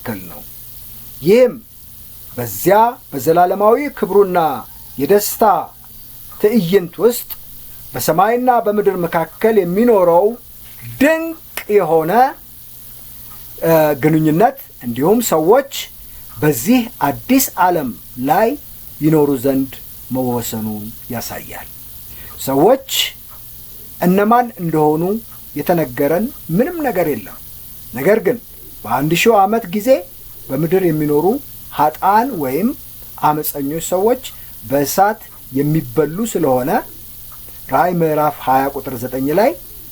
መካከል ነው። ይህም በዚያ በዘላለማዊ ክብሩና የደስታ ትዕይንት ውስጥ በሰማይና በምድር መካከል የሚኖረው ድንቅ የሆነ ግንኙነት እንዲሁም ሰዎች በዚህ አዲስ ዓለም ላይ ይኖሩ ዘንድ መወሰኑን ያሳያል። ሰዎች እነማን እንደሆኑ የተነገረን ምንም ነገር የለም። ነገር ግን በ1000 ዓመት ጊዜ በምድር የሚኖሩ ኃጥአን ወይም አመፀኞች ሰዎች በእሳት የሚበሉ ስለሆነ ራእይ ምዕራፍ 20 ቁጥር 9 ላይ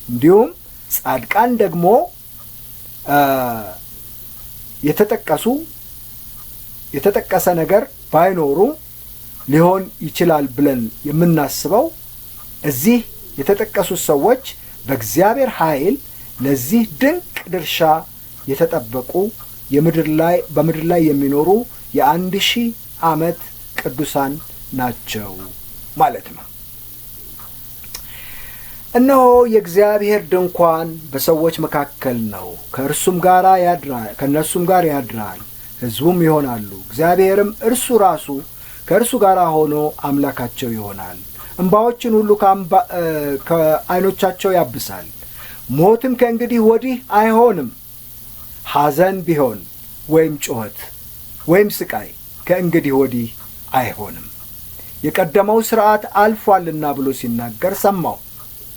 እንዲሁም ጻድቃን ደግሞ የተጠቀሰ ነገር ባይኖሩ ሊሆን ይችላል ብለን የምናስበው እዚህ የተጠቀሱት ሰዎች በእግዚአብሔር ኃይል ለዚህ ድንቅ ድርሻ የተጠበቁ በምድር ላይ የሚኖሩ የ1000 ዓመት ቅዱሳን ናቸው ማለት ነው። እነሆ የእግዚአብሔር ድንኳን በሰዎች መካከል ነው፣ ከእነርሱም ጋር ያድራል፣ ሕዝቡም ይሆናሉ። እግዚአብሔርም እርሱ ራሱ ከእርሱ ጋር ሆኖ አምላካቸው ይሆናል። እንባዎችን ሁሉ ከዓይኖቻቸው ያብሳል። ሞትም ከእንግዲህ ወዲህ አይሆንም። ሐዘን ቢሆን ወይም ጩኸት ወይም ስቃይ ከእንግዲህ ወዲህ አይሆንም፣ የቀደመው ሥርዓት አልፏልና ብሎ ሲናገር ሰማሁ።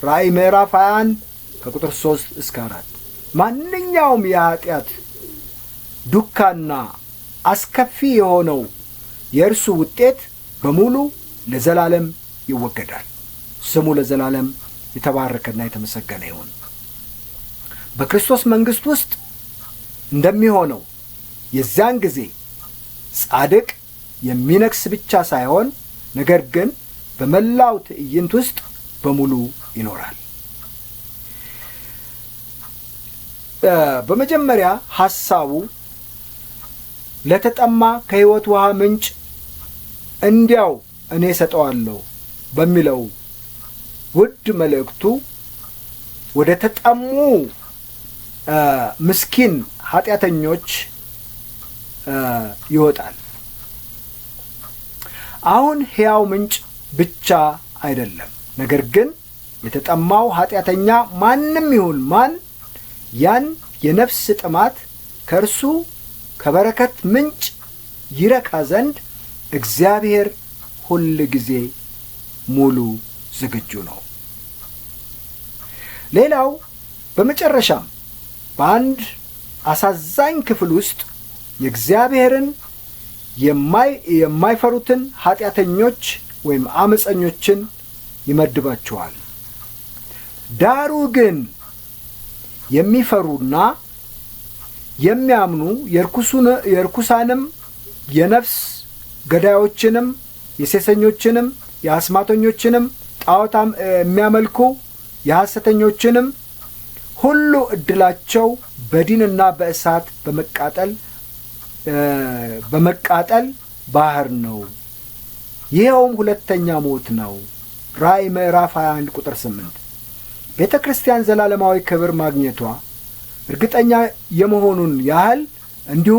ራእይ ምዕራፍ 21 ከቁጥር 3 እስከ 4 ማንኛውም የኀጢአት ዱካና አስከፊ የሆነው የእርሱ ውጤት በሙሉ ለዘላለም ይወገዳል። ስሙ ለዘላለም የተባረከና የተመሰገነ ይሁን። በክርስቶስ መንግሥት ውስጥ እንደሚሆነው የዚያን ጊዜ ጻድቅ የሚነግስ ብቻ ሳይሆን ነገር ግን በመላው ትዕይንት ውስጥ በሙሉ ይኖራል። በመጀመሪያ ሐሳቡ ለተጠማ ከሕይወት ውሃ ምንጭ እንዲያው እኔ ሰጠዋለሁ በሚለው ውድ መልእክቱ ወደ ተጠሙ ምስኪን ኃጢአተኞች ይወጣል። አሁን ሕያው ምንጭ ብቻ አይደለም፣ ነገር ግን የተጠማው ኃጢአተኛ ማንም ይሁን ማን ያን የነፍስ ጥማት ከእርሱ ከበረከት ምንጭ ይረካ ዘንድ እግዚአብሔር ሁል ጊዜ ሙሉ ዝግጁ ነው። ሌላው በመጨረሻም በአንድ አሳዛኝ ክፍል ውስጥ የእግዚአብሔርን የማይፈሩትን ኃጢአተኞች ወይም አመፀኞችን ይመድባቸዋል። ዳሩ ግን የሚፈሩና የሚያምኑ የርኩሳንም የነፍስ ገዳዮችንም የሴሰኞችንም የአስማተኞችንም ጣዖታም የሚያመልኩ የሐሰተኞችንም ሁሉ ዕድላቸው በዲንና በእሳት በመቃጠል ባህር ነው። ይኸውም ሁለተኛ ሞት ነው። ራእይ ምዕራፍ 21 ቁጥር 8 ቤተ ክርስቲያን ዘላለማዊ ክብር ማግኘቷ እርግጠኛ የመሆኑን ያህል እንዲሁ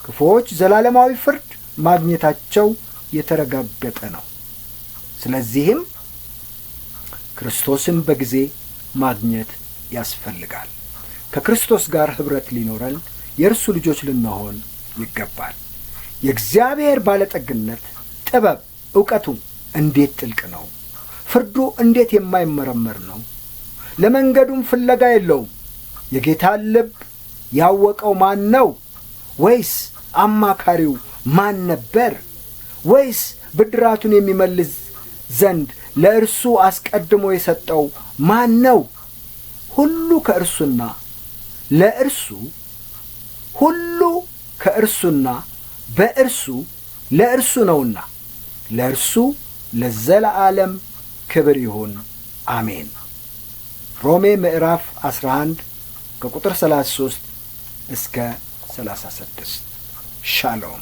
ክፉዎች ዘላለማዊ ፍርድ ማግኘታቸው የተረጋገጠ ነው። ስለዚህም ክርስቶስን በጊዜ ማግኘት ያስፈልጋል። ከክርስቶስ ጋር ኅብረት ሊኖረን የእርሱ ልጆች ልንሆን ይገባል። የእግዚአብሔር ባለጠግነት፣ ጥበብ፣ ዕውቀቱ እንዴት ጥልቅ ነው! ፍርዱ እንዴት የማይመረመር ነው! ለመንገዱም ፍለጋ የለውም። የጌታን ልብ ያወቀው ማን ነው? ወይስ አማካሪው ማን ነበር? ወይስ ብድራቱን የሚመልስ ዘንድ ለእርሱ አስቀድሞ የሰጠው ማን ነው? ሁሉ ከእርሱና ለእርሱ ሁሉ ከእርሱና በእርሱ ለእርሱ ነውና ለእርሱ ለዘለዓለም ክብር ይሁን፣ አሜን። ሮሜ ምዕራፍ 11 ከቁጥር 33 እስከ 36 ሻሎም።